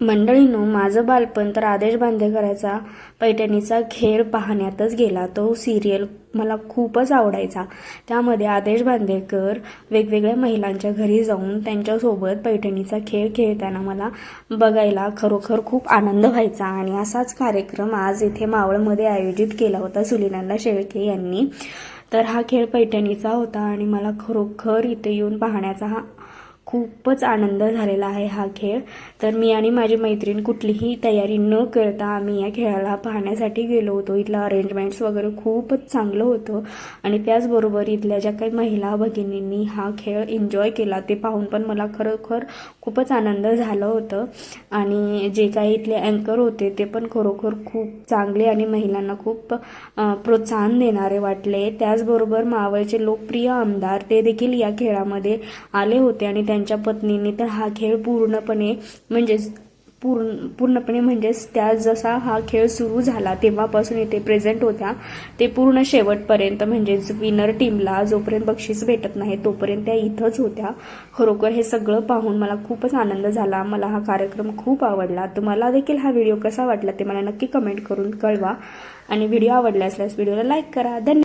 मंडळींनो, माझं बालपण तर आदेश बांदेकरांचा पैठणीचा खेळ पाहण्यातच गेला। तो सिरियल मला खूपच आवडायचा। त्यामध्ये आदेश बांदेकर वेगवेगळ्या महिलांच्या घरी जाऊन त्यांच्यासोबत पैठणीचा खेळ खेळताना मला बघायला खरोखर खूप आनंद व्हायचा। आणि असाच कार्यक्रम आज इथे मावळमध्ये आयोजित केला होता सुलीनंदा शेळके यांनी। तर हा खेळ पैठणीचा होता आणि मला खरोखर इथे येऊन पाहण्याचा खूपच आनंद झालेला आहे हा खेळ। तर मी आणि माझी मैत्रीण कुठलीही तयारी न करता आम्ही या खेळाला पाहण्यासाठी गेलो होतो। इथलं अरेंजमेंट्स वगैरे खूपच चांगलं होतं आणि त्याचबरोबर इथल्या ज्या काही महिला भगिनींनी हा खेळ एन्जॉय केला ते पाहून पण मला खरोखर खूपच आनंद झालं होतं। आणि जे काही इथले अँकर होते ते पण खरोखर खूप चांगले आणि महिलांना खूप प्रोत्साहन देणारे वाटले। त्याचबरोबर मावळचे लोकप्रिय आमदार ते देखील या खेळामध्ये आले होते आणि त्यांच्या पत्नींनी तर हा खेळ पूर्णपणे म्हणजेच त्या जसा हा खेळ सुरू झाला तेव्हापासून इथे प्रेझेंट होत्या। ते पूर्ण शेवटपर्यंत म्हणजेच विनर टीमला जोपर्यंत बक्षीस भेटत नाही तोपर्यंत त्या इथंच होत्या। खरोखर हे सगळं पाहून मला खूपच आनंद झाला। मला हा कार्यक्रम खूप आवडला। तुम्हाला देखील हा व्हिडिओ कसा वाटला ते मला नक्की कमेंट करून कळवा आणि व्हिडिओ आवडला असल्यास व्हिडिओला लाईक करा। धन्यवाद।